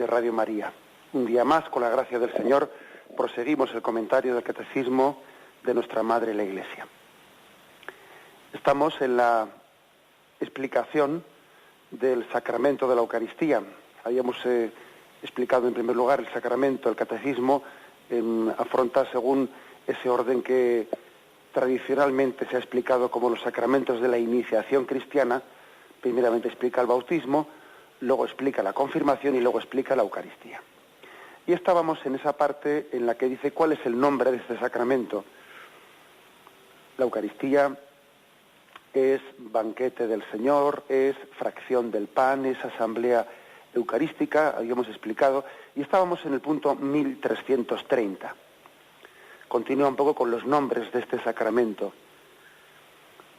de Radio María. Un día más, con la gracia del Señor, proseguimos el comentario del Catecismo de nuestra Madre la Iglesia. Estamos en la explicación del sacramento de la Eucaristía. Habíamos explicado en primer lugar el sacramento, el Catecismo afronta según ese orden que tradicionalmente se ha explicado como los sacramentos de la iniciación cristiana. Primeramente explica el bautismo, luego explica la confirmación y luego explica la Eucaristía. Y estábamos en esa parte en la que dice cuál es el nombre de este sacramento. La Eucaristía es banquete del Señor, es fracción del pan, es asamblea eucarística, habíamos explicado, y estábamos en el punto 1330. Continúa un poco con los nombres de este sacramento.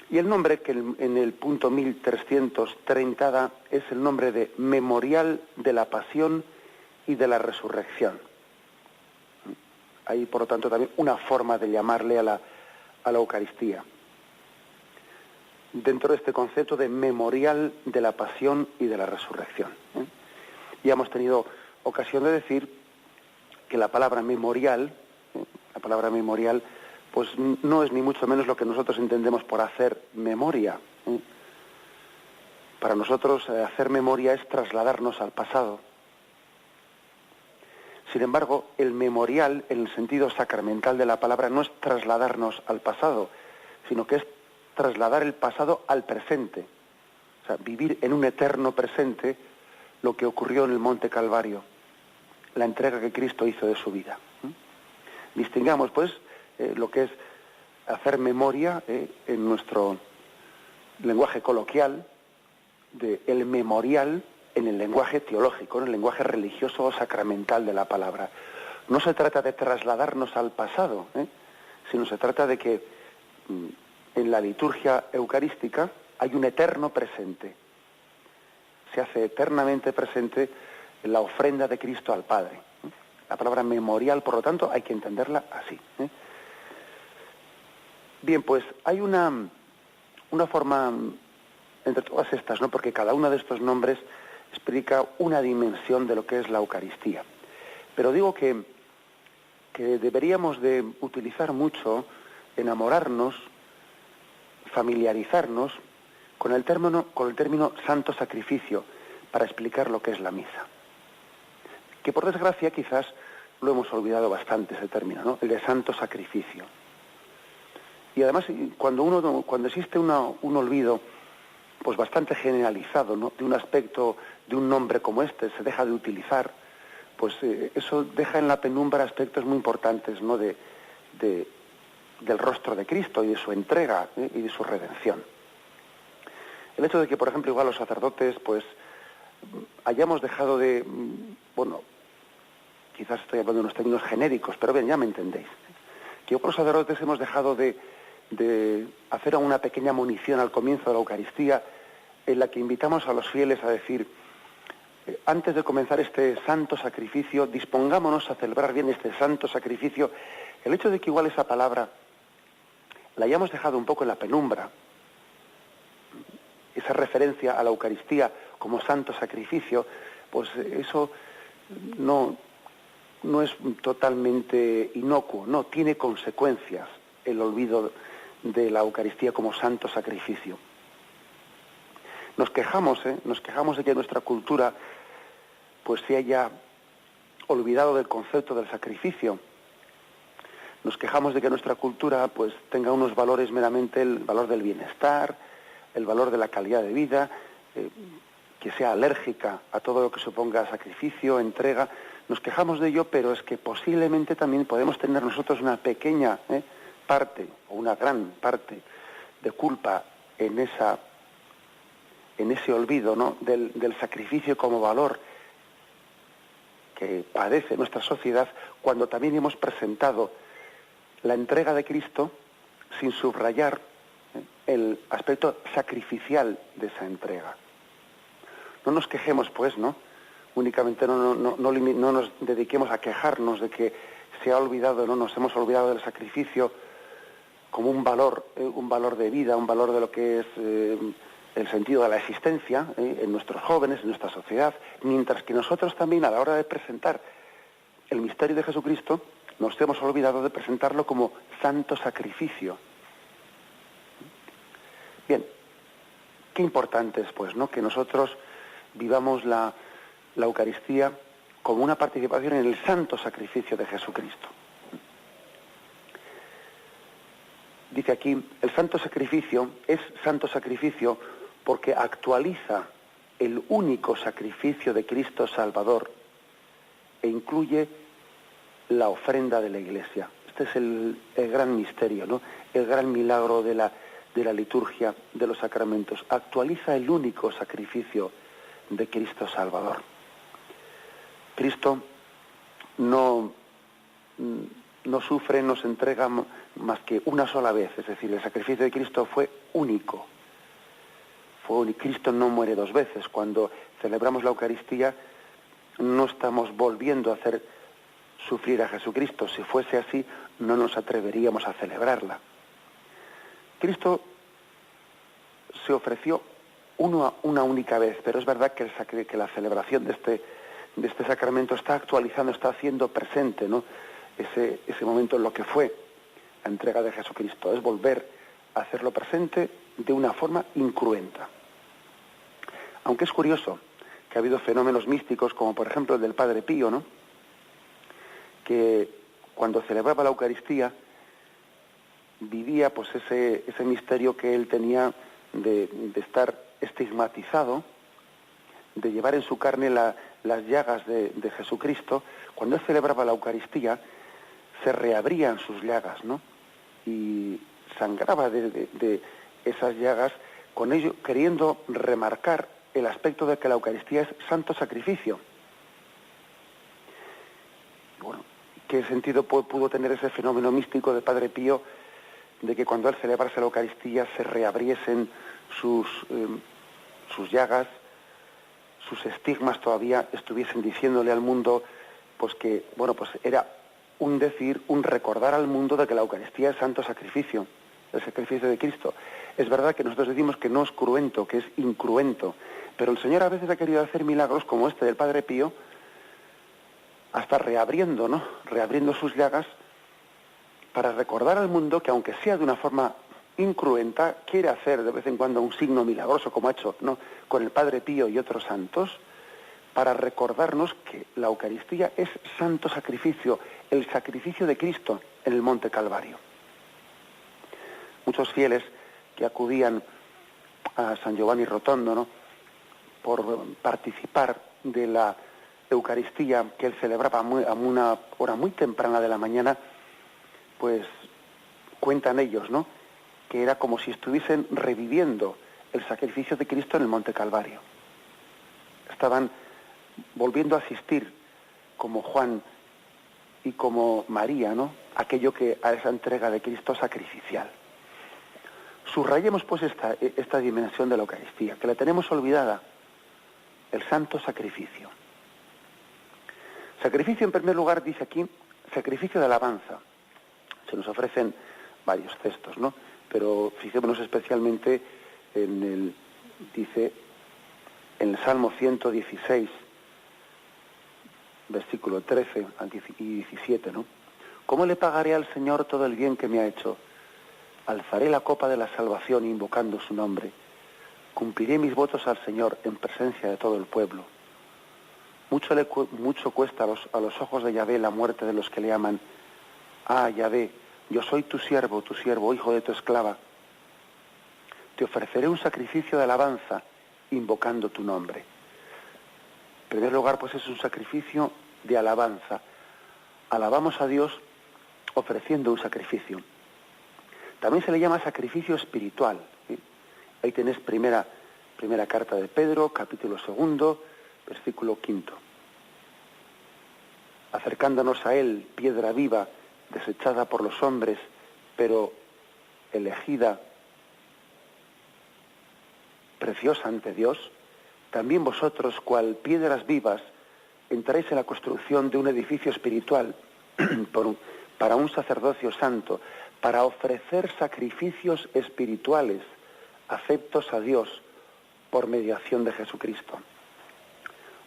Y el nombre que en el punto 1330 da es el nombre de Memorial de la Pasión y de la Resurrección. Hay, por lo tanto, también una forma de llamarle a la Eucaristía. Dentro de este concepto de Memorial de la Pasión y de la Resurrección. Ya hemos tenido ocasión de decir que la palabra memorial, pues no es ni mucho menos lo que nosotros entendemos por hacer memoria. Para nosotros hacer memoria es trasladarnos al pasado. Sin embargo, el memorial, en el sentido sacramental de la palabra, no es trasladarnos al pasado, sino que es trasladar el pasado al presente. O sea, vivir en un eterno presente lo que ocurrió en el Monte Calvario, la entrega que Cristo hizo de su vida. Distingamos, pues, lo que es hacer memoria en nuestro lenguaje coloquial, de el memorial en el lenguaje teológico, en el lenguaje religioso o sacramental de la palabra. No se trata de trasladarnos al pasado, sino se trata de que en la liturgia eucarística hay un eterno presente. Se hace eternamente presente en la ofrenda de Cristo al Padre. La palabra memorial, por lo tanto, hay que entenderla así. Bien, pues hay una forma entre todas estas, ¿no? Porque cada uno de estos nombres explica una dimensión de lo que es la Eucaristía. Pero digo que deberíamos de utilizar mucho, enamorarnos, familiarizarnos con el término santo sacrificio para explicar lo que es la misa. Que por desgracia quizás lo hemos olvidado bastante ese término, ¿no? El de santo sacrificio. Y además cuando existe un olvido pues bastante generalizado, ¿no? De un aspecto, de un nombre como este, se deja de utilizar, pues eso deja en la penumbra aspectos muy importantes, ¿no? del rostro de Cristo y de su entrega y de su redención. El hecho de que, por ejemplo, igual los sacerdotes, pues hayamos dejado de, bueno, quizás estoy hablando de unos términos genéricos, pero bien, ya me entendéis, que los sacerdotes hemos dejado de hacer una pequeña munición al comienzo de la Eucaristía, en la que invitamos a los fieles a decir, antes de comenzar este santo sacrificio, dispongámonos a celebrar bien este santo sacrificio. El hecho de que igual esa palabra la hayamos dejado un poco en la penumbra, esa referencia a la Eucaristía como santo sacrificio, pues eso no es totalmente inocuo, no, tiene consecuencias el olvido de la Eucaristía como santo sacrificio. Nos quejamos de que nuestra cultura pues se haya olvidado del concepto del sacrificio. Nos quejamos de que nuestra cultura pues tenga unos valores meramente, el valor del bienestar, el valor de la calidad de vida, que sea alérgica a todo lo que suponga sacrificio, entrega. Nos quejamos de ello, pero es que posiblemente también podemos tener nosotros una pequeña parte o una gran parte de culpa en ese olvido, ¿no? del sacrificio como valor que padece nuestra sociedad, cuando también hemos presentado la entrega de Cristo sin subrayar el aspecto sacrificial de esa entrega. No nos quejemos, pues, ¿no? Únicamente no nos dediquemos a quejarnos de que se ha olvidado, no nos hemos olvidado del sacrificio como un valor de vida, un valor de lo que es el sentido de la existencia en nuestros jóvenes, en nuestra sociedad, mientras que nosotros también a la hora de presentar el misterio de Jesucristo nos hemos olvidado de presentarlo como santo sacrificio. Bien, qué importante es pues, ¿no?, que nosotros vivamos la Eucaristía como una participación en el santo sacrificio de Jesucristo. Dice aquí, el santo sacrificio es santo sacrificio porque actualiza el único sacrificio de Cristo Salvador e incluye la ofrenda de la Iglesia. Este es el gran misterio, ¿no?, el gran milagro de la liturgia, de los sacramentos. Actualiza el único sacrificio de Cristo Salvador. Cristo no sufre, no se entrega más que una sola vez, es decir, el sacrificio de Cristo fue único. Cristo no muere dos veces. Cuando celebramos la Eucaristía no estamos volviendo a hacer sufrir a Jesucristo. Si fuese así, no nos atreveríamos a celebrarla. Cristo se ofreció una única vez, pero es verdad que la celebración de este sacramento está actualizando, está haciendo presente, ¿no?, ese momento en lo que fue la entrega de Jesucristo. Es volver a hacerlo presente de una forma incruenta. Aunque es curioso que ha habido fenómenos místicos, como por ejemplo el del Padre Pío, ¿no?, que cuando celebraba la Eucaristía vivía pues ese misterio que él tenía de estar estigmatizado, de llevar en su carne las llagas de Jesucristo. Cuando él celebraba la Eucaristía se reabrían sus llagas, ¿no?, y sangraba de esas llagas, con ello queriendo remarcar el aspecto de que la Eucaristía es santo sacrificio. Bueno, ¿qué sentido pudo tener ese fenómeno místico de Padre Pío de que cuando él celebrase la Eucaristía se reabriesen sus llagas, sus estigmas todavía estuviesen diciéndole al mundo pues que, bueno, pues era un decir, un recordar al mundo de que la Eucaristía es santo sacrificio, el sacrificio de Cristo? Es verdad que nosotros decimos que no es cruento, que es incruento, pero el Señor a veces ha querido hacer milagros como este del Padre Pío, hasta reabriendo, ¿no?, reabriendo sus llagas para recordar al mundo que, aunque sea de una forma incruenta, quiere hacer de vez en cuando un signo milagroso, como ha hecho, ¿no?, con el Padre Pío y otros santos, para recordarnos que la Eucaristía es santo sacrificio, el sacrificio de Cristo en el Monte Calvario. Muchos fieles que acudían a San Giovanni Rotondo, ¿no?, por participar de la Eucaristía que él celebraba a una hora muy temprana de la mañana, pues cuentan ellos, ¿no?, que era como si estuviesen reviviendo el sacrificio de Cristo en el Monte Calvario. Estaban volviendo a asistir, como Juan y como María, ¿no?, a esa entrega de Cristo sacrificial. Subrayemos pues esta dimensión de la Eucaristía, que la tenemos olvidada, el santo sacrificio. Sacrificio, en primer lugar, dice aquí, sacrificio de alabanza. Se nos ofrecen varios textos, ¿no?, pero fijémonos especialmente dice en el Salmo 116, versículo 13 y 17, ¿no? ¿Cómo le pagaré al Señor todo el bien que me ha hecho? Alzaré la copa de la salvación invocando su nombre. Cumpliré mis votos al Señor en presencia de todo el pueblo. Mucho cuesta a los ojos de Yahvé la muerte de los que le aman. Ah, Yahvé, yo soy tu siervo, hijo de tu esclava. Te ofreceré un sacrificio de alabanza invocando tu nombre. En primer lugar, pues es un sacrificio de alabanza. Alabamos a Dios ofreciendo un sacrificio. También se le llama sacrificio espiritual, ¿sí? Ahí tenés primera carta de Pedro, capítulo 2, versículo 5. Acercándonos a él, piedra viva, desechada por los hombres, pero elegida, preciosa ante Dios, también vosotros, cual piedras vivas, entráis en la construcción de un edificio espiritual para un sacerdocio santo, para ofrecer sacrificios espirituales aceptos a Dios por mediación de Jesucristo.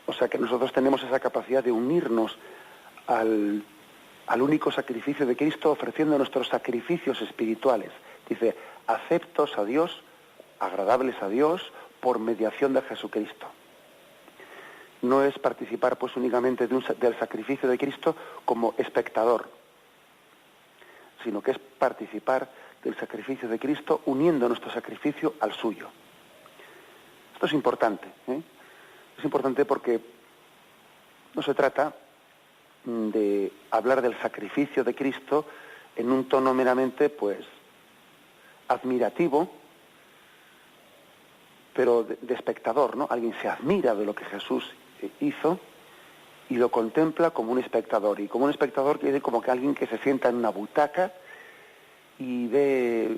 O sea que nosotros tenemos esa capacidad de unirnos al único sacrificio de Cristo, ofreciendo nuestros sacrificios espirituales. Dice, aceptos a Dios, agradables a Dios, por mediación de Jesucristo. No es participar pues únicamente del sacrificio de Cristo como espectador, sino que es participar del sacrificio de Cristo uniendo nuestro sacrificio al suyo. Esto es importante, ¿eh? Es importante porque no se trata de hablar del sacrificio de Cristo en un tono meramente, pues, admirativo, pero de espectador, ¿no? Alguien se admira de lo que Jesús hizo y lo contempla como un espectador. Y como un espectador quiere decir como que alguien que se sienta en una butaca y ve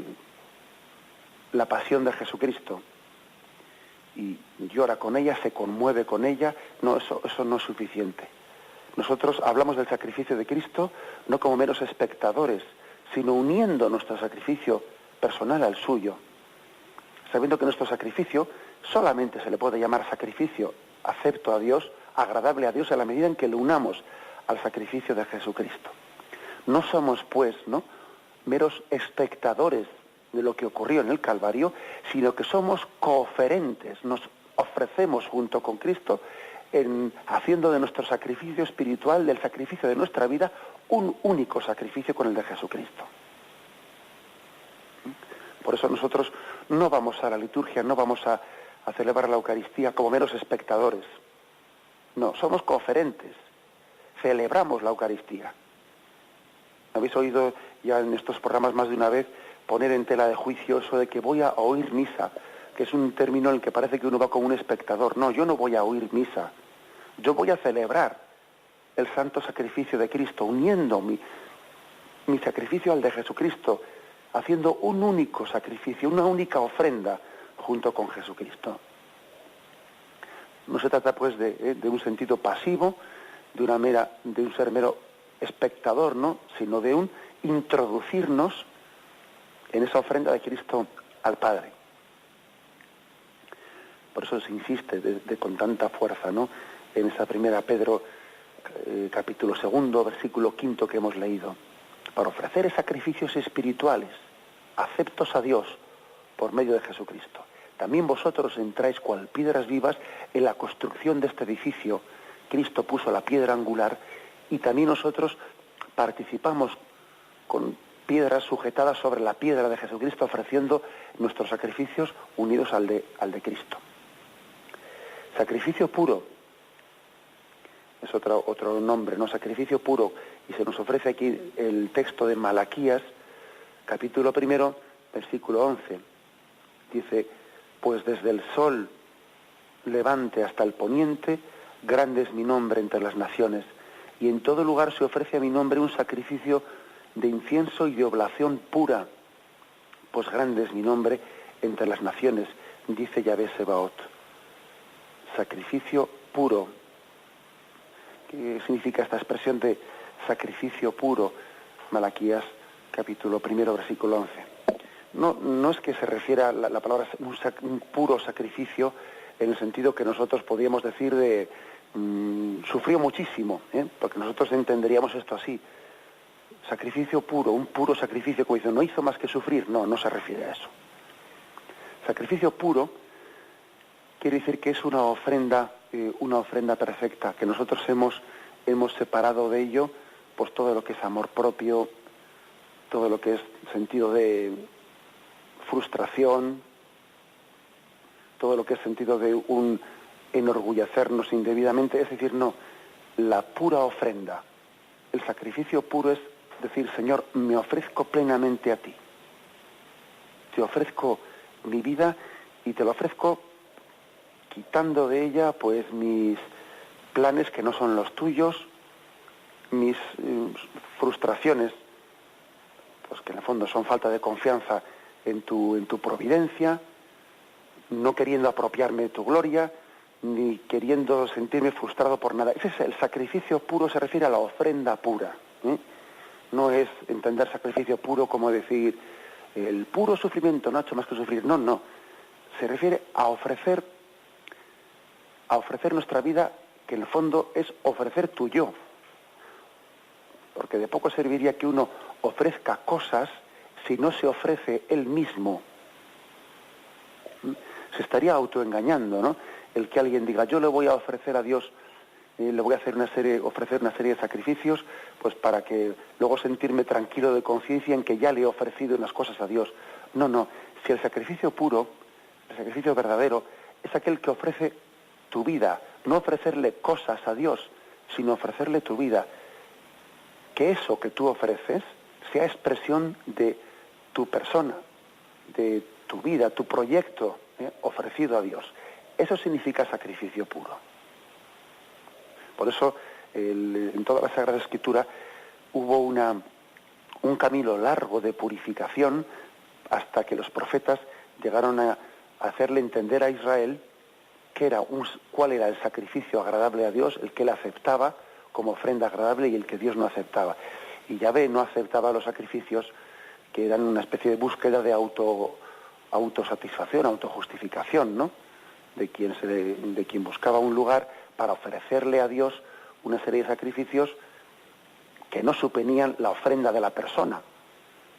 la pasión de Jesucristo y llora con ella, se conmueve con ella. No, eso no es suficiente. Nosotros hablamos del sacrificio de Cristo no como meros espectadores, sino uniendo nuestro sacrificio personal al suyo, sabiendo que nuestro sacrificio solamente se le puede llamar sacrificio acepto a Dios, agradable a Dios, a la medida en que lo unamos al sacrificio de Jesucristo. No somos, pues, ¿no?, meros espectadores de lo que ocurrió en el Calvario, sino que somos cooferentes, nos ofrecemos junto con Cristo haciendo de nuestro sacrificio espiritual, del sacrificio de nuestra vida, un único sacrificio con el de Jesucristo. Por eso nosotros no vamos a la liturgia, no vamos a celebrar la Eucaristía como meros espectadores. No, somos cooferentes, celebramos la Eucaristía. Habéis oído ya en estos programas más de una vez poner en tela de juicio eso de que voy a oír misa, que es un término en el que parece que uno va como un espectador. No, yo no voy a oír misa, yo voy a celebrar el santo sacrificio de Cristo, uniendo mi sacrificio al de Jesucristo, haciendo un único sacrificio, una única ofrenda junto con Jesucristo. No se trata pues de un sentido pasivo, de un ser mero espectador, ¿no?, sino de un introducirnos en esa ofrenda de Cristo al Padre. Por eso se insiste con tanta fuerza, ¿no?, en esa primera Pedro capítulo 2, versículo 5 que hemos leído, para ofrecer sacrificios espirituales aceptos a Dios por medio de Jesucristo. También vosotros entráis cual piedras vivas en la construcción de este edificio. Cristo puso la piedra angular y también nosotros participamos con piedras sujetadas sobre la piedra de Jesucristo, ofreciendo nuestros sacrificios unidos al de Cristo. Sacrificio puro es otro nombre, ¿no? Sacrificio puro. Y se nos ofrece aquí el texto de Malaquías, capítulo 1, versículo 11. Dice, pues desde el sol levante hasta el poniente, grande es mi nombre entre las naciones, y en todo lugar se ofrece a mi nombre un sacrificio de incienso y de oblación pura, pues grande es mi nombre entre las naciones, dice Yahvé Sebaot. Sacrificio puro. ¿Qué significa esta expresión de sacrificio puro? Malaquías, capítulo 1, versículo 11. No es que se refiera la palabra un puro sacrificio en el sentido que nosotros podríamos decir de sufrió muchísimo, porque nosotros entenderíamos esto así. Sacrificio puro, un puro sacrificio, como dice, no hizo más que sufrir. No se refiere a eso. Sacrificio puro quiere decir que es una ofrenda perfecta, que nosotros hemos separado de ello pues todo lo que es amor propio, todo lo que es sentido de frustración, todo lo que es sentido de un enorgullecernos indebidamente, es decir, no, la pura ofrenda, el sacrificio puro es decir, Señor, me ofrezco plenamente a ti, te ofrezco mi vida y te lo ofrezco quitando de ella pues mis planes que no son los tuyos, mis frustraciones, pues que en el fondo son falta de confianza en tu providencia, no queriendo apropiarme de tu gloria, ni queriendo sentirme frustrado por nada. Ese es el sacrificio puro, se refiere a la ofrenda pura. No es entender sacrificio puro como decir el puro sufrimiento, no ha hecho más que sufrir. No. se refiere a ofrecer nuestra vida, que en el fondo es ofrecer tu yo. Porque de poco serviría que uno ofrezca cosas si no se ofrece él mismo. Se estaría autoengañando, ¿no? El que alguien diga, yo le voy a ofrecer a Dios, le voy a ofrecer una serie de sacrificios, pues para que luego sentirme tranquilo de conciencia en que ya le he ofrecido unas cosas a Dios. No. Si el sacrificio puro, el sacrificio verdadero, es aquel que ofrece tu vida, no ofrecerle cosas a Dios, sino ofrecerle tu vida. Que eso que tú ofreces sea expresión de tu persona, de tu vida, tu proyecto, ofrecido a Dios. Eso significa sacrificio puro. Por eso, en toda la Sagrada Escritura hubo un camino largo de purificación hasta que los profetas llegaron a hacerle entender a Israel cuál era el sacrificio agradable a Dios, el que él aceptaba como ofrenda agradable y el que Dios no aceptaba. Y Yahvé no aceptaba los sacrificios que eran una especie de búsqueda de autosatisfacción, autojustificación, ¿no? De quien buscaba un lugar para ofrecerle a Dios una serie de sacrificios que no suponían la ofrenda de la persona,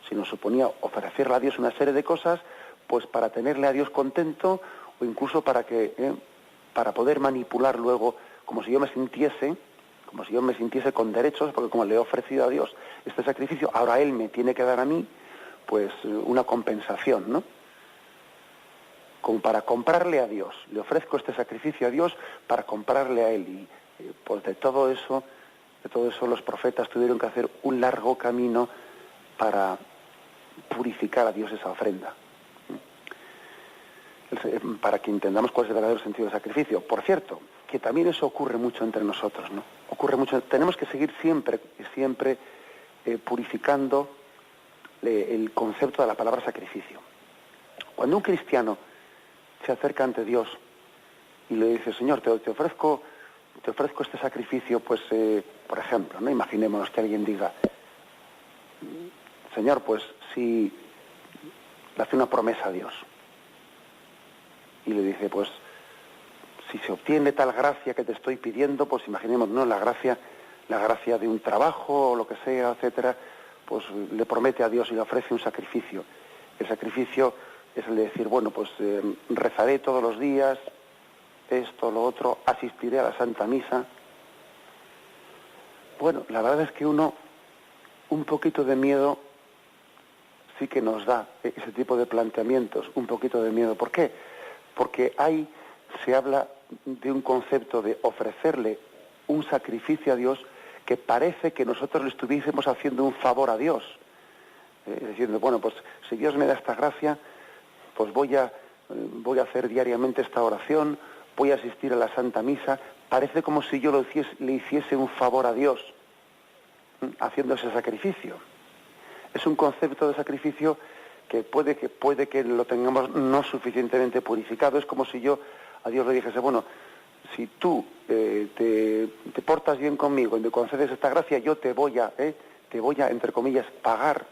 sino suponía ofrecerle a Dios una serie de cosas, pues para tenerle a Dios contento, o incluso para poder manipular luego, como si yo me sintiese con derechos, porque como le he ofrecido a Dios este sacrificio, ahora Él me tiene que dar a mí, pues una compensación, ¿no? Como para comprarle a Dios. Le ofrezco este sacrificio a Dios para comprarle a Él. Y pues de todo eso los profetas tuvieron que hacer un largo camino para purificar a Dios esa ofrenda. Para que entendamos cuál es el verdadero sentido del sacrificio. Por cierto, que también eso ocurre mucho entre nosotros, ¿no? Ocurre mucho. Tenemos que seguir siempre purificando el concepto de la palabra sacrificio. Cuando un cristiano se acerca ante Dios y le dice, Señor, te ofrezco este sacrificio, pues, por ejemplo, ¿no? Imaginémonos que alguien diga, Señor, pues, si le hace una promesa a Dios y le dice, pues, si se obtiene tal gracia que te estoy pidiendo, pues imaginemos, ¿no? La gracia de un trabajo o lo que sea, etcétera, pues le promete a Dios y le ofrece un sacrificio. El sacrificio es el de decir, bueno, pues rezaré todos los días, esto, lo otro, asistiré a la Santa Misa. Bueno, la verdad es que un poquito de miedo sí que nos da ese tipo de planteamientos, un poquito de miedo. ¿Por qué? Porque ahí se habla de un concepto de ofrecerle un sacrificio a Dios que parece que nosotros le estuviésemos haciendo un favor a Dios. Diciendo, bueno, pues si Dios me da esta gracia, pues voy a hacer diariamente esta oración, voy a asistir a la Santa Misa. Parece como si yo le hiciese un favor a Dios haciendo ese sacrificio. Es un concepto de sacrificio que puede que lo tengamos no suficientemente purificado. Es como si yo a Dios le dijese, bueno, si tú te portas bien conmigo y me concedes esta gracia, yo te voy a, entre comillas, pagar,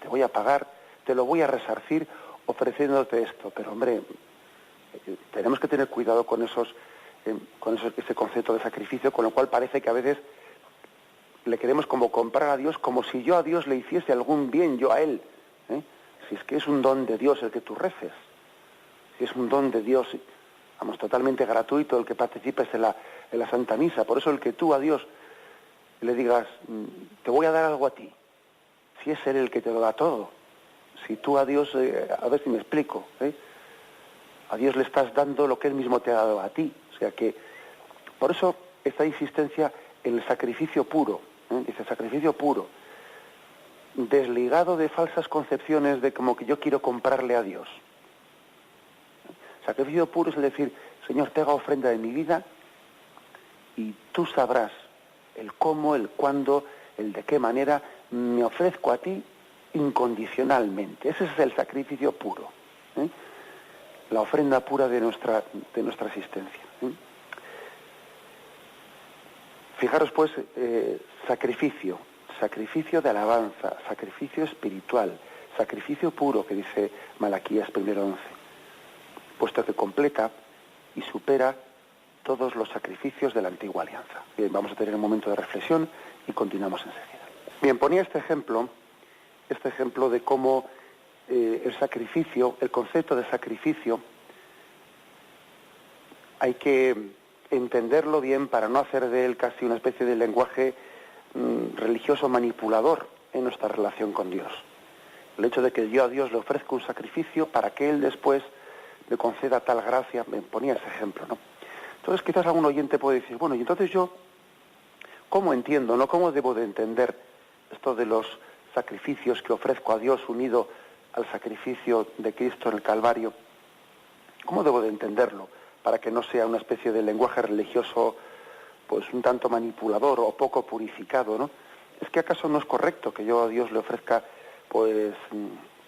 te voy a pagar, te lo voy a resarcir ofreciéndote esto. Pero hombre, tenemos que tener cuidado con ese concepto de sacrificio, con lo cual parece que a veces le queremos como comprar a Dios, como si yo a Dios le hiciese algún bien, yo a Él. Si es que es un don de Dios el que tú reces, si es un don de Dios, vamos, totalmente gratuito el que participes en la Santa Misa. Por eso el que tú a Dios le digas, te voy a dar algo a ti, si es Él el que te lo da todo. Si tú a Dios, a ver si me explico, a Dios le estás dando lo que Él mismo te ha dado a ti. O sea que, por eso esta insistencia en el sacrificio puro, dice sacrificio puro, desligado de falsas concepciones de como que yo quiero comprarle a Dios. Sacrificio puro es decir, Señor, te hago ofrenda de mi vida y tú sabrás el cómo, el cuándo, el de qué manera me ofrezco a ti incondicionalmente. Ese es el sacrificio puro, la ofrenda pura de nuestra existencia. Fijaros pues, sacrificio de alabanza, sacrificio espiritual, sacrificio puro, que dice Malaquías 1:11. puesto que completa y supera todos los sacrificios de la antigua alianza. Bien, vamos a tener un momento de reflexión y continuamos enseguida. Bien, ponía este ejemplo de cómo el sacrificio, el concepto de sacrificio, hay que entenderlo bien para no hacer de él casi una especie de lenguaje religioso manipulador en nuestra relación con Dios. El hecho de que yo a Dios le ofrezco un sacrificio para que Él después me conceda tal gracia, me ponía ese ejemplo, ¿no? Entonces quizás algún oyente puede decir, bueno, y entonces yo, ¿cómo entiendo, no? ¿Cómo debo de entender esto de los sacrificios que ofrezco a Dios unido al sacrificio de Cristo en el Calvario? ¿Cómo debo de entenderlo para que no sea una especie de lenguaje religioso pues un tanto manipulador o poco purificado, ¿no? ¿Es que acaso no es correcto que yo a Dios le ofrezca pues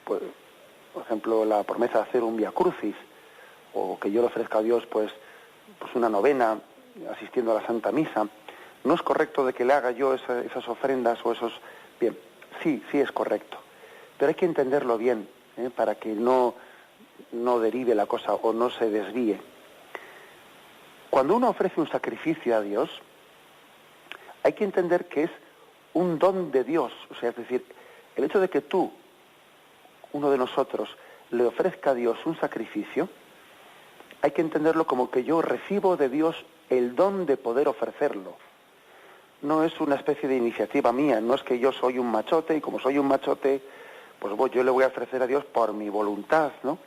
por ejemplo, la promesa de hacer un Vía Crucis, o que yo le ofrezca a Dios pues una novena asistiendo a la Santa Misa? ¿No es correcto de que le haga yo esas ofrendas o esos...? Bien, sí es correcto, pero hay que entenderlo bien, para que no derive la cosa o no se desvíe. Cuando uno ofrece un sacrificio a Dios, hay que entender que es un don de Dios, o sea, es decir, el hecho de que tú, uno de nosotros, le ofrezca a Dios un sacrificio, hay que entenderlo como que yo recibo de Dios el don de poder ofrecerlo. No es una especie de iniciativa mía, no es que yo soy un machote y como soy un machote, pues yo le voy a ofrecer a Dios por mi voluntad, ¿no?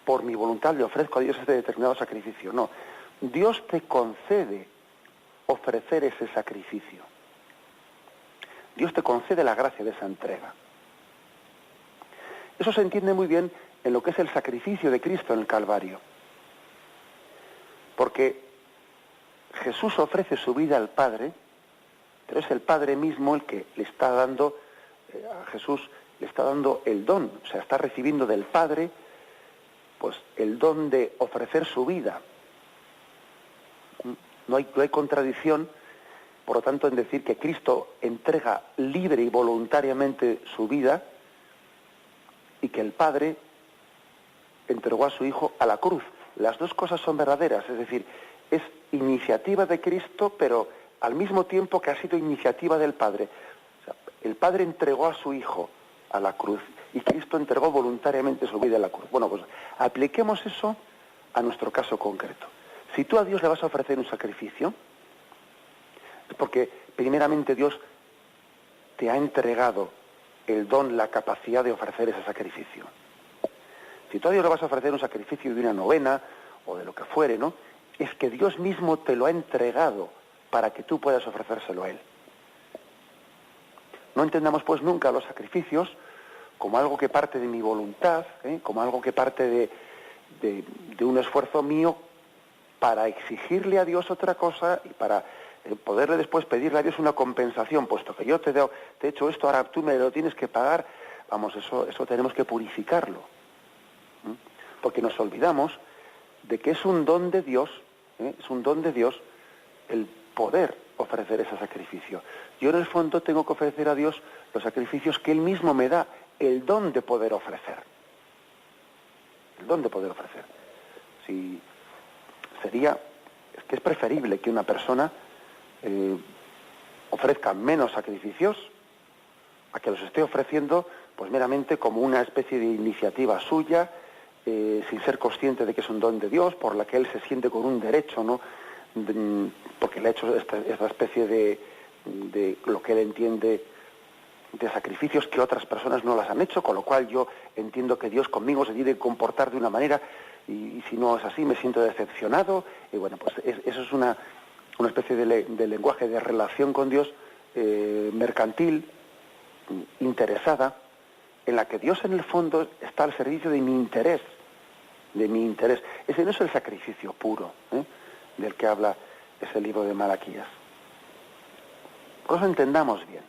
Por mi voluntad le ofrezco a Dios este determinado sacrificio. No, Dios te concede ofrecer ese sacrificio. Dios te concede la gracia de esa entrega. Eso se entiende muy bien en lo que es el sacrificio de Cristo en el Calvario. Porque Jesús ofrece su vida al Padre, pero es el Padre mismo el que le está dando, a Jesús le está dando el don, o sea, está recibiendo del Padre pues el don de ofrecer su vida. No hay contradicción, por lo tanto, en decir que Cristo entrega libre y voluntariamente su vida y que el Padre entregó a su Hijo a la cruz. Las dos cosas son verdaderas, es decir, es iniciativa de Cristo, pero al mismo tiempo que ha sido iniciativa del Padre. O sea, el Padre entregó a su Hijo a la cruz y Cristo entregó voluntariamente su vida a la cruz. Bueno, pues apliquemos eso a nuestro caso concreto. Si tú a Dios le vas a ofrecer un sacrificio, es porque primeramente Dios te ha entregado el don, la capacidad de ofrecer ese sacrificio. Si tú a Dios le vas a ofrecer un sacrificio de una novena o de lo que fuere, ¿no? Es que Dios mismo te lo ha entregado para que tú puedas ofrecérselo a Él. No entendamos pues nunca los sacrificios como algo que parte de mi voluntad, como algo que parte de un esfuerzo mío para exigirle a Dios otra cosa y para poderle después pedirle a Dios una compensación, puesto que yo te he hecho esto, ahora tú me lo tienes que pagar. Vamos, eso tenemos que purificarlo. Porque nos olvidamos de que es un don de Dios, es un don de Dios el poder ofrecer ese sacrificio. Yo en el fondo tengo que ofrecer a Dios los sacrificios que Él mismo me da, el don de poder ofrecer. El don de poder ofrecer. Si es que es preferible que una persona ofrezca menos sacrificios a que los esté ofreciendo pues meramente como una especie de iniciativa suya, sin ser consciente de que es un don de Dios, por la que él se siente con un derecho, ¿no? Porque le ha hecho esta especie de lo que él entiende de sacrificios que otras personas no las han hecho, con lo cual yo entiendo que Dios conmigo se tiene que comportar de una manera y si no es así me siento decepcionado. Y bueno, pues eso es una especie de lenguaje de relación con Dios mercantil, interesada, en la que Dios en el fondo está al servicio de mi interés. Ese no es el sacrificio puro, del que habla ese libro de Malaquías. Por eso entendamos bien.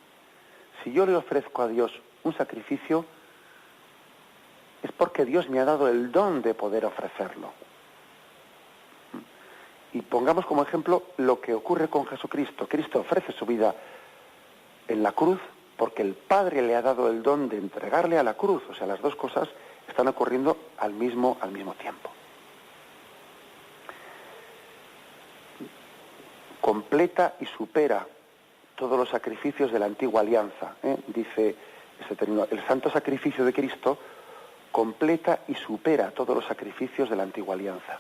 Si yo le ofrezco a Dios un sacrificio, es porque Dios me ha dado el don de poder ofrecerlo. Y pongamos como ejemplo lo que ocurre con Jesucristo. Cristo ofrece su vida en la cruz porque el Padre le ha dado el don de entregarle a la cruz. O sea, las dos cosas están ocurriendo al mismo tiempo. completa y supera todos los sacrificios de la antigua alianza. Dice ese término, el santo sacrificio de Cristo completa y supera todos los sacrificios de la antigua alianza.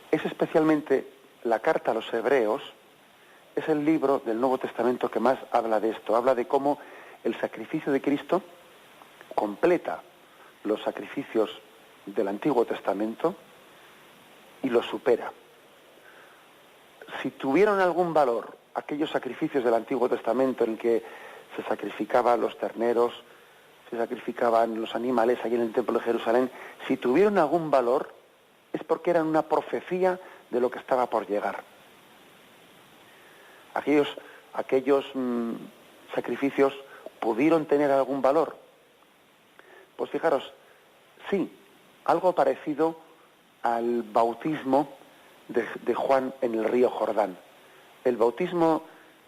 Es especialmente la carta a los hebreos, es el libro del Nuevo Testamento que más habla de esto, habla de cómo el sacrificio de Cristo completa los sacrificios del Antiguo Testamento y los supera. Si tuvieron algún valor aquellos sacrificios del Antiguo Testamento en que se sacrificaban los terneros, se sacrificaban los animales allí en el Templo de Jerusalén, si tuvieron algún valor es porque eran una profecía de lo que estaba por llegar. Aquellos sacrificios pudieron tener algún valor. Pues fijaros, sí, algo parecido al bautismo de Juan en el río Jordán. El bautismo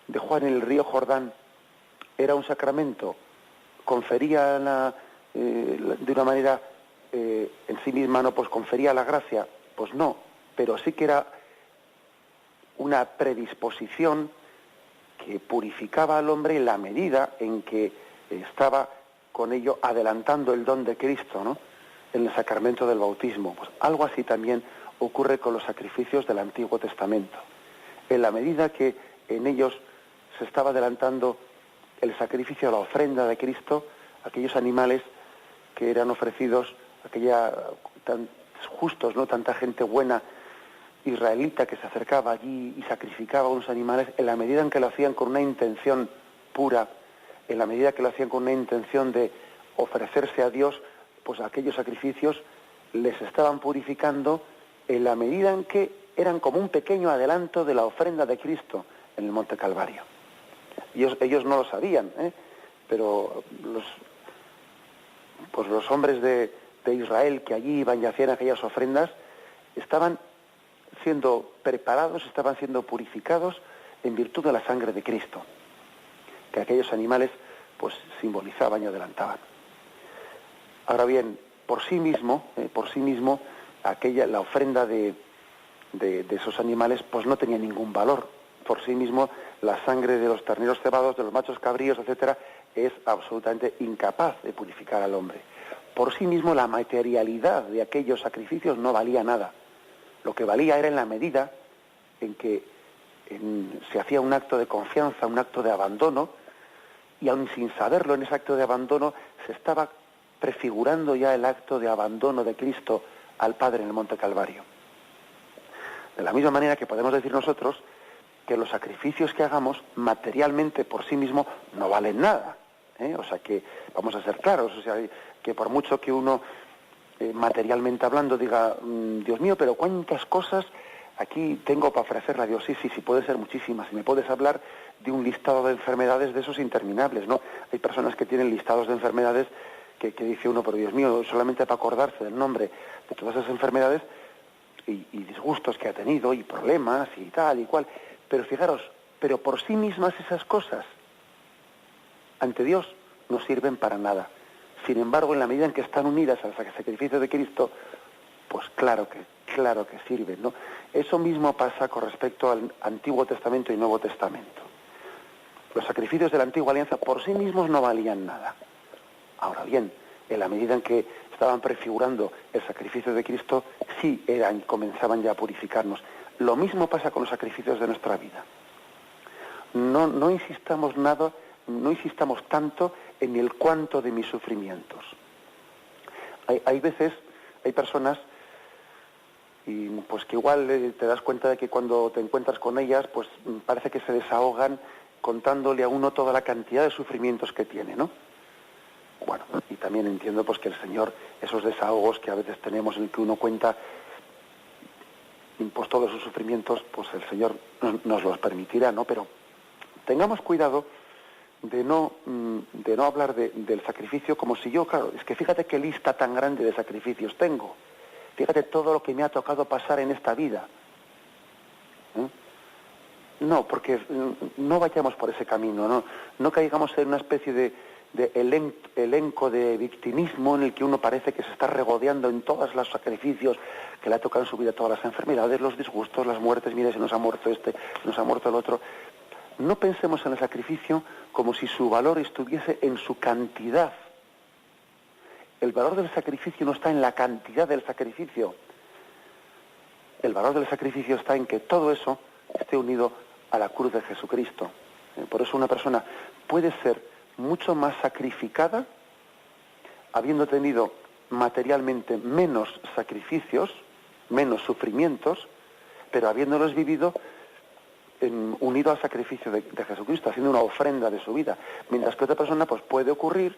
de Juan en el río Jordán era un sacramento, confería de una manera en sí misma, no, pues confería la gracia, pues no, pero sí que era una predisposición que purificaba al hombre en la medida en que estaba con ello adelantando el don de Cristo, ¿no?, en el sacramento del bautismo. Pues algo así también ocurre con los sacrificios del Antiguo Testamento. En la medida que en ellos se estaba adelantando el sacrificio, la ofrenda de Cristo, aquellos animales que eran ofrecidos, tan justos, ¿no?, tanta gente buena israelita que se acercaba allí y sacrificaba unos animales, en la medida en que lo hacían con una intención pura, en la medida que lo hacían con una intención de ofrecerse a Dios, pues aquellos sacrificios les estaban purificando en la medida en que eran como un pequeño adelanto de la ofrenda de Cristo en el Monte Calvario. Ellos no lo sabían, pero los hombres de Israel que allí iban y hacían aquellas ofrendas estaban siendo preparados, estaban siendo purificados en virtud de la sangre de Cristo, que aquellos animales pues simbolizaban y adelantaban. Ahora bien, por sí mismo, la ofrenda de esos animales pues no tenía ningún valor. Por sí mismo, la sangre de los terneros cebados, de los machos cabríos, etcétera, es absolutamente incapaz de purificar al hombre. Por sí mismo, la materialidad de aquellos sacrificios no valía nada. Lo que valía era en la medida en que se hacía un acto de confianza, un acto de abandono, y aun sin saberlo, en ese acto de abandono se estaba prefigurando ya el acto de abandono de Cristo al Padre en el Monte Calvario. De la misma manera que podemos decir nosotros que los sacrificios que hagamos materialmente por sí mismos no valen nada, O sea que, vamos a ser claros, o sea, que por mucho que uno materialmente hablando diga, Dios mío, pero cuántas cosas aquí tengo para ofrecerle a Dios. Sí, puede ser muchísimas. Y me puedes hablar de un listado de enfermedades de esos interminables, ¿no? Hay personas que tienen listados de enfermedades que dice uno, pero Dios mío, solamente para acordarse del nombre de todas esas enfermedades y disgustos que ha tenido, y problemas, y tal, y cual. Pero fijaros, pero por sí mismas esas cosas, ante Dios, no sirven para nada. Sin embargo, en la medida en que están unidas al sacrificio de Cristo, pues claro que sirven, ¿no? Eso mismo pasa con respecto al Antiguo Testamento y Nuevo Testamento. Los sacrificios de la Antigua Alianza por sí mismos no valían nada. Ahora bien, en la medida en que estaban prefigurando el sacrificio de Cristo, sí comenzaban ya a purificarnos. Lo mismo pasa con los sacrificios de nuestra vida. No insistamos tanto en el cuánto de mis sufrimientos. Hay veces, hay personas, y pues que igual te das cuenta de que cuando te encuentras con ellas, pues parece que se desahogan contándole a uno toda la cantidad de sufrimientos que tiene, ¿no? Bueno, y también entiendo pues que el Señor, esos desahogos que a veces tenemos en el que uno cuenta pues todos sus sufrimientos, pues el Señor nos los permitirá, ¿no? Pero tengamos cuidado de no hablar del sacrificio como si yo, claro, es que fíjate qué lista tan grande de sacrificios tengo. Fíjate todo lo que me ha tocado pasar en esta vida. No, porque no vayamos por ese camino, no caigamos en una especie de elenco de victimismo en el que uno parece que se está regodeando en todos los sacrificios que le ha tocado en su vida, todas las enfermedades, los disgustos, las muertes. Mire, se nos ha muerto este, se nos ha muerto el otro. No pensemos en el sacrificio como si su valor estuviese en su cantidad. El valor del sacrificio no está en la cantidad del sacrificio. El valor del sacrificio está en que todo eso esté unido a la cruz de Jesucristo. Por eso una persona puede ser mucho más sacrificada habiendo tenido materialmente menos sacrificios, menos sufrimientos, pero habiéndolos vivido unido al sacrificio de Jesucristo, haciendo una ofrenda de su vida. Mientras que otra persona pues puede ocurrir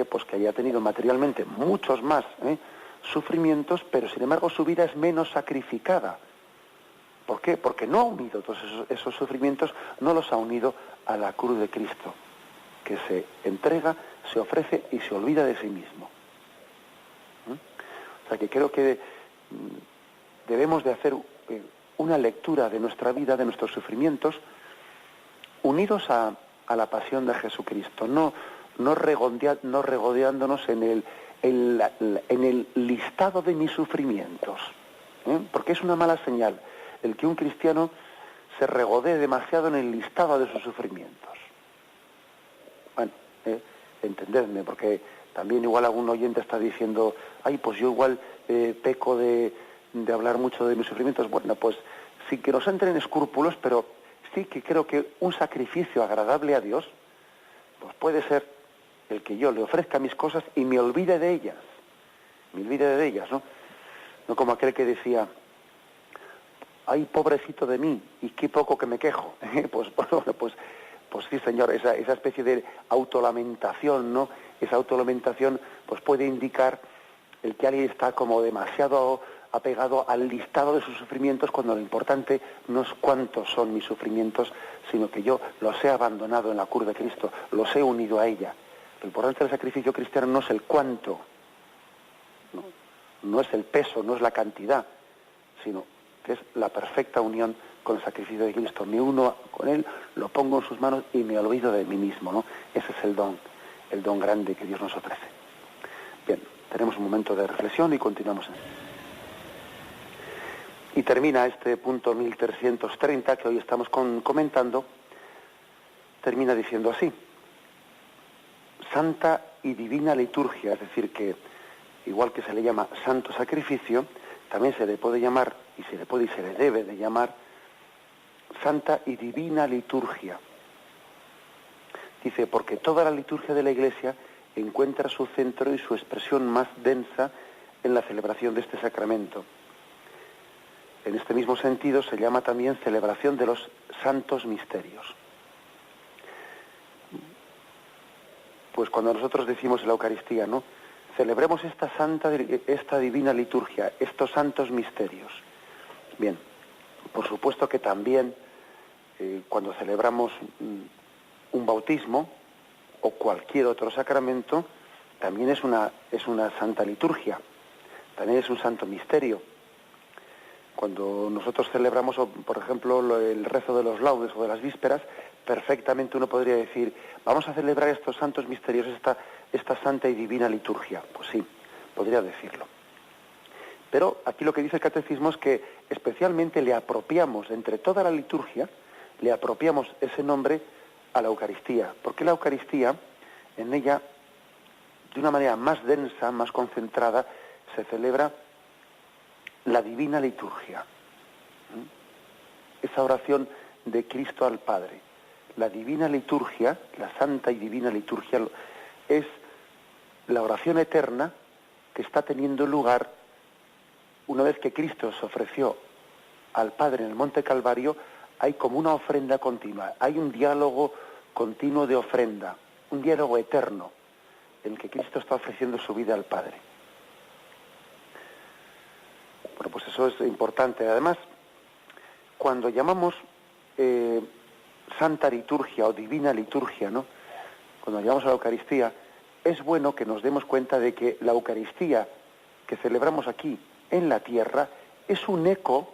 pues que haya tenido materialmente muchos más sufrimientos, pero sin embargo su vida es menos sacrificada. ¿Por qué? Porque no ha unido todos esos sufrimientos, no los ha unido a la cruz de Cristo, que se entrega, se ofrece y se olvida de sí mismo. O sea que creo que debemos de hacer una lectura de nuestra vida, de nuestros sufrimientos, unidos a la pasión de Jesucristo, no regodeándonos en el listado de mis sufrimientos, porque es una mala señal el que un cristiano se regodee demasiado en el listado de sus sufrimientos. Bueno, entendedme, porque también igual algún oyente está diciendo, ay, pues yo igual peco de hablar mucho de mis sufrimientos. Bueno, pues sí que nos entren escrúpulos, pero sí que creo que un sacrificio agradable a Dios, pues puede ser el que yo le ofrezca mis cosas y me olvide de ellas. Me olvide de ellas, ¿no? No como aquel que decía, ay, pobrecito de mí, y qué poco que me quejo. Pues sí, señor, esa especie de autolamentación, ¿no? Esa autolamentación pues puede indicar el que alguien está como demasiado apegado al listado de sus sufrimientos, cuando lo importante no es cuántos son mis sufrimientos, sino que yo los he abandonado en la cruz de Cristo, los he unido a ella. Lo importante del sacrificio cristiano no es el cuánto, no es el peso, no es la cantidad, sino que es la perfecta unión con el sacrificio de Cristo. Me uno con Él, lo pongo en sus manos y me olvido de mí mismo, ¿no? Ese es el don grande que Dios nos ofrece. Bien, tenemos un momento de reflexión y continuamos. Y termina este punto 1330 que hoy estamos comentando, termina diciendo así: Santa y divina liturgia, es decir, que igual que se le llama santo sacrificio, también se le puede llamar, y se le debe de llamar, santa y divina liturgia. Dice, porque toda la liturgia de la Iglesia encuentra su centro y su expresión más densa en la celebración de este sacramento. En este mismo sentido se llama también celebración de los santos misterios. Pues cuando nosotros decimos en la Eucaristía, ¿no?, celebremos esta divina liturgia, estos santos misterios. Bien, por supuesto que también cuando celebramos un bautismo o cualquier otro sacramento, también es una santa liturgia, también es un santo misterio. Cuando nosotros celebramos, por ejemplo, el rezo de los laudes o de las vísperas, perfectamente uno podría decir, vamos a celebrar estos santos misterios, esta santa y divina liturgia. Pues sí, podría decirlo. Pero aquí lo que dice el catecismo es que especialmente le apropiamos, entre toda la liturgia, le apropiamos ese nombre a la Eucaristía, porque la Eucaristía, en ella, de una manera más densa, más concentrada, se celebra la divina liturgia. Esa oración de Cristo al Padre. La divina liturgia, la santa y divina liturgia, es la oración eterna que está teniendo lugar una vez que Cristo se ofreció al Padre en el Monte Calvario. Hay como una ofrenda continua, hay un diálogo continuo de ofrenda, un diálogo eterno en el que Cristo está ofreciendo su vida al Padre. Bueno, pues eso es importante. Además, cuando llamamos santa liturgia o divina liturgia, ¿no?, cuando llamamos a la Eucaristía, es bueno que nos demos cuenta de que la Eucaristía que celebramos aquí en la tierra es un eco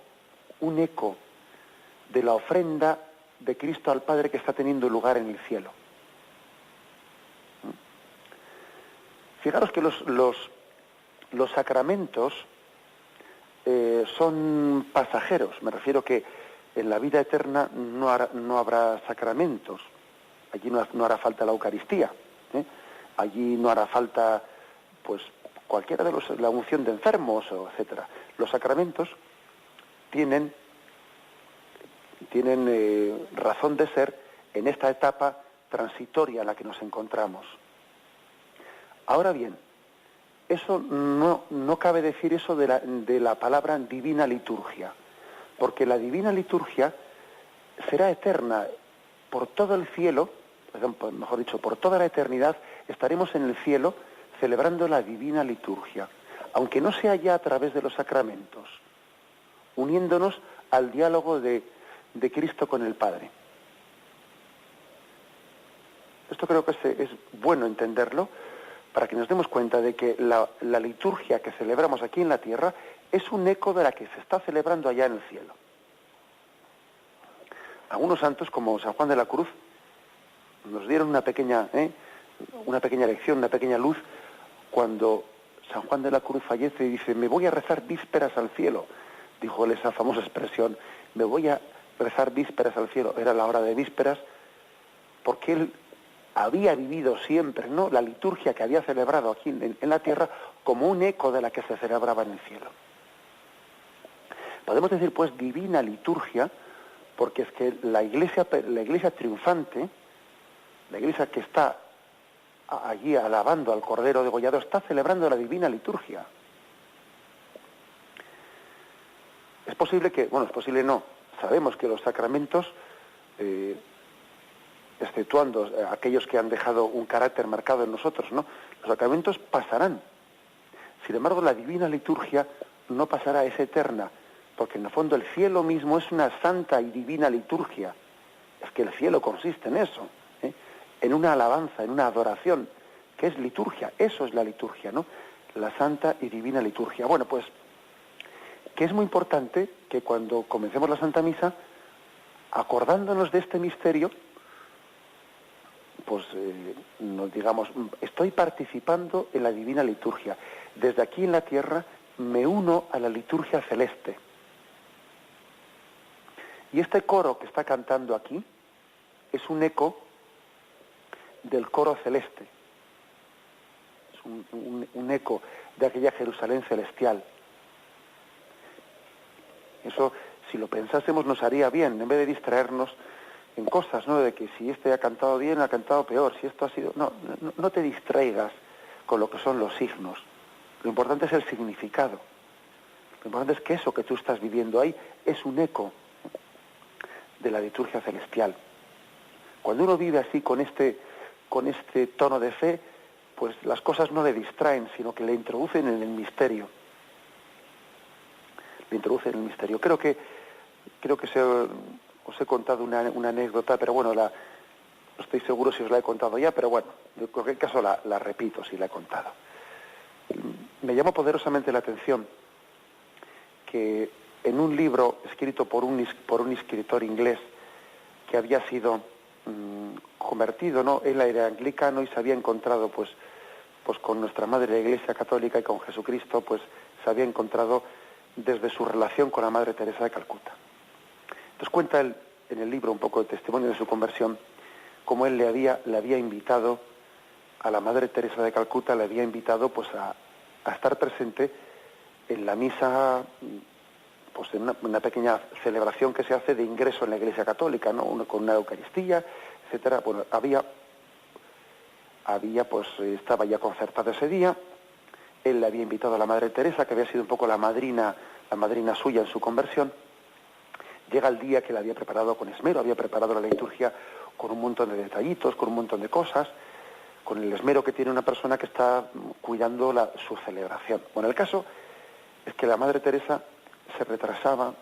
de la ofrenda de Cristo al Padre que está teniendo lugar en el cielo. Fijaros que los sacramentos son pasajeros. Me refiero que en la vida eterna no habrá sacramentos. Allí no hará falta la Eucaristía, ¿eh? Allí no hará falta, pues, cualquiera de la unción de enfermos, etcétera. Los sacramentos tienen razón de ser en esta etapa transitoria en la que nos encontramos. Ahora bien, eso no cabe decir eso de la palabra divina liturgia, porque la divina liturgia será eterna por todo el cielo, mejor dicho, por toda la eternidad estaremos en el cielo celebrando la divina liturgia, aunque no sea ya a través de los sacramentos, uniéndonos al diálogo de Cristo con el Padre. Esto creo que es bueno entenderlo para que nos demos cuenta de que la liturgia que celebramos aquí en la tierra es un eco de la que se está celebrando allá en el cielo. Algunos santos, como San Juan de la Cruz, nos dieron una pequeña lección, una pequeña luz, cuando San Juan de la Cruz fallece y dice: me voy a rezar vísperas al cielo. Dijo él esa famosa expresión: me voy a rezar vísperas al cielo. Era la hora de vísperas, porque él había vivido siempre, ¿no?, la liturgia que había celebrado aquí en la tierra como un eco de la que se celebraba en el cielo. Podemos decir, pues, divina liturgia, porque es que la iglesia triunfante, la iglesia que está allí alabando al Cordero degollado, está celebrando la divina liturgia. Es posible no, sabemos que los sacramentos, exceptuando aquellos que han dejado un carácter marcado en nosotros, ¿no?, los sacramentos pasarán. Sin embargo, la divina liturgia no pasará, es eterna, porque en el fondo el cielo mismo es una santa y divina liturgia. Es que el cielo consiste en eso, en una alabanza, en una adoración, que es liturgia. Eso es la liturgia, ¿no?, la santa y divina liturgia. Bueno, pues, que es muy importante que cuando comencemos la Santa Misa, acordándonos de este misterio, pues nos digamos: estoy participando en la divina liturgia. Desde aquí en la tierra me uno a la liturgia celeste. Y este coro que está cantando aquí es un eco del coro celeste. Es un eco de aquella Jerusalén celestial. Eso, si lo pensásemos, nos haría bien, en vez de distraernos en cosas, ¿no?, de que si este ha cantado bien, ha cantado peor, si esto ha sido... No te distraigas con lo que son los signos. Lo importante es el significado. Lo importante es que eso que tú estás viviendo ahí es un eco de la liturgia celestial. Cuando uno vive así, con este tono de fe, pues las cosas no le distraen, sino que le introducen en el misterio. Le introducen en el misterio. Creo que os he contado una anécdota, pero bueno, no estoy seguro si os la he contado ya, pero bueno, en cualquier caso la repito si la he contado. Me llamó poderosamente la atención que en un libro escrito por un escritor inglés que había sido convertido, ¿no?, él era anglicano y se había encontrado pues con nuestra Madre la Iglesia Católica y con Jesucristo, pues se había encontrado desde su relación con la Madre Teresa de Calcuta. Entonces cuenta él en el libro un poco de testimonio de su conversión, cómo él le había invitado a la Madre Teresa de Calcuta, le había invitado pues a estar presente en la misa, pues en una pequeña celebración que se hace de ingreso en la Iglesia Católica, ¿no?, con una Eucaristía, etcétera. Bueno, estaba ya concertado ese día. Él le había invitado a la Madre Teresa, que había sido un poco la madrina suya en su conversión. Llega el día que le había preparado con esmero, había preparado la liturgia con un montón de detallitos, con un montón de cosas, con el esmero que tiene una persona que está cuidando su celebración. Bueno, el caso es que la Madre Teresa se retrasaba.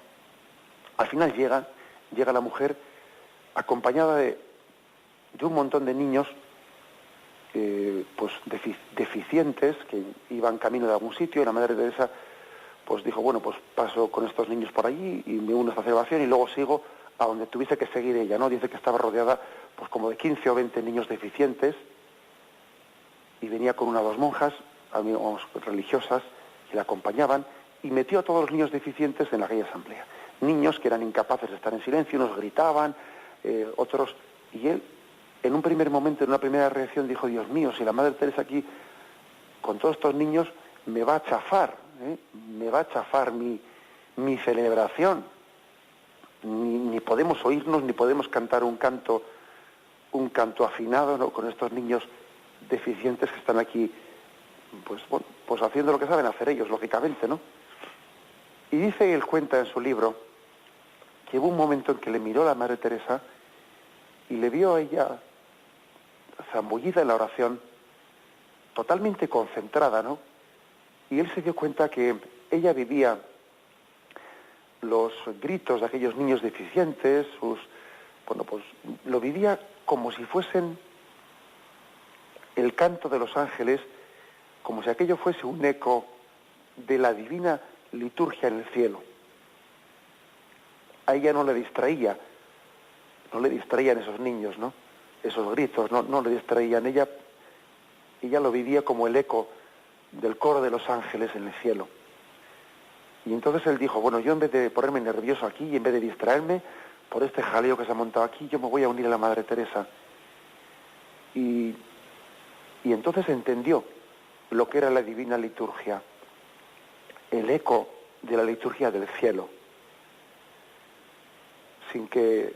Al final llega la mujer acompañada de un montón de niños pues deficientes que iban camino de algún sitio, y la Madre Teresa pues dijo: bueno, pues paso con estos niños por allí y me uno a esta celebración y luego sigo a donde tuviese que seguir ella, ¿no? Dice que estaba rodeada pues como de 15 o 20 niños deficientes, y venía con una o dos monjas, amigos religiosas, que la acompañaban, y metió a todos los niños deficientes en aquella asamblea. Niños que eran incapaces de estar en silencio, unos gritaban, otros... Y él, en un primer momento, en una primera reacción, dijo, Dios mío, si la Madre Teresa aquí, con todos estos niños, me va a chafar, me va a chafar mi celebración. Ni podemos oírnos, ni podemos cantar un canto afinado, ¿no?, con estos niños deficientes que están aquí, pues haciendo lo que saben hacer ellos, lógicamente, ¿no? Y dice, él cuenta en su libro, que hubo un momento en que le miró la Madre Teresa y le vio a ella zambullida en la oración, totalmente concentrada, ¿no? Y él se dio cuenta que ella vivía los gritos de aquellos niños deficientes, lo vivía como si fuesen el canto de los ángeles, como si aquello fuese un eco de la divina liturgia en el cielo. A ella no le distraían esos niños, ¿no? Esos gritos, no le distraían. Ella lo vivía como el eco del coro de los ángeles en el cielo. Y entonces él dijo, bueno, yo en vez de ponerme nervioso aquí y en vez de distraerme por este jaleo que se ha montado aquí, yo me voy a unir a la Madre Teresa. Y entonces entendió lo que era la divina liturgia, el eco de la liturgia del cielo, sin que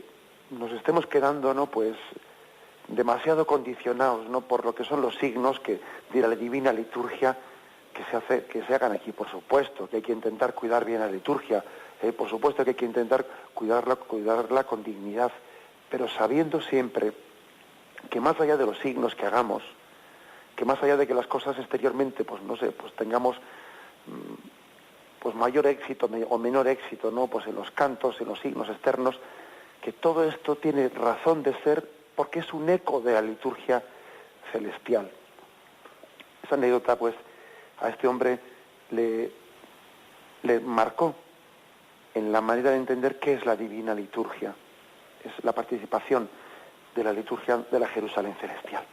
nos estemos quedando, ¿no?, pues demasiado condicionados, ¿no?, por lo que son los signos de la divina liturgia que se hagan aquí. Por supuesto que hay que intentar cuidar bien la liturgia, por supuesto que hay que intentar cuidarla con dignidad, pero sabiendo siempre que más allá de los signos que hagamos, que más allá de que las cosas exteriormente, tengamos mayor éxito o menor éxito, ¿no?, pues en los cantos, en los signos externos, que todo esto tiene razón de ser porque es un eco de la liturgia celestial. Esa anécdota, pues, a este hombre le marcó en la manera de entender qué es la divina liturgia. Es la participación de la liturgia de la Jerusalén celestial.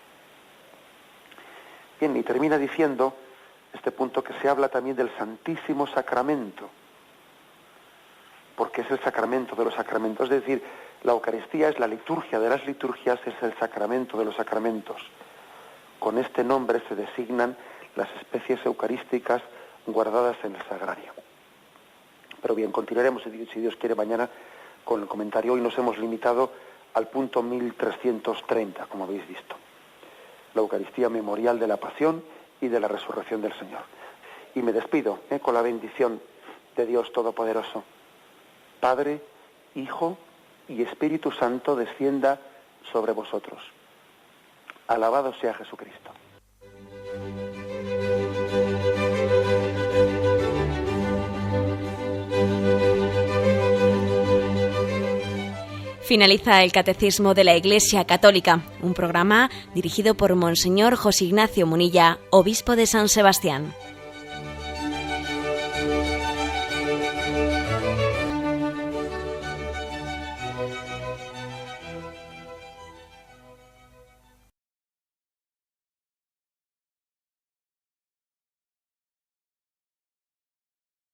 Bien, y termina diciendo este punto que se habla también del Santísimo Sacramento, porque es el sacramento de los sacramentos, es decir, la Eucaristía es la liturgia de las liturgias, es el sacramento de los sacramentos. Con este nombre se designan las especies eucarísticas guardadas en el sagrario. Pero bien, continuaremos, si Dios quiere, mañana con el comentario. Hoy nos hemos limitado al punto 1330, como habéis visto. La Eucaristía memorial de la pasión y de la resurrección del Señor. Y me despido con la bendición de Dios Todopoderoso. Padre, Hijo y Espíritu Santo descienda sobre vosotros. Alabado sea Jesucristo. Finaliza el Catecismo de la Iglesia Católica, un programa dirigido por Monseñor José Ignacio Munilla, obispo de San Sebastián.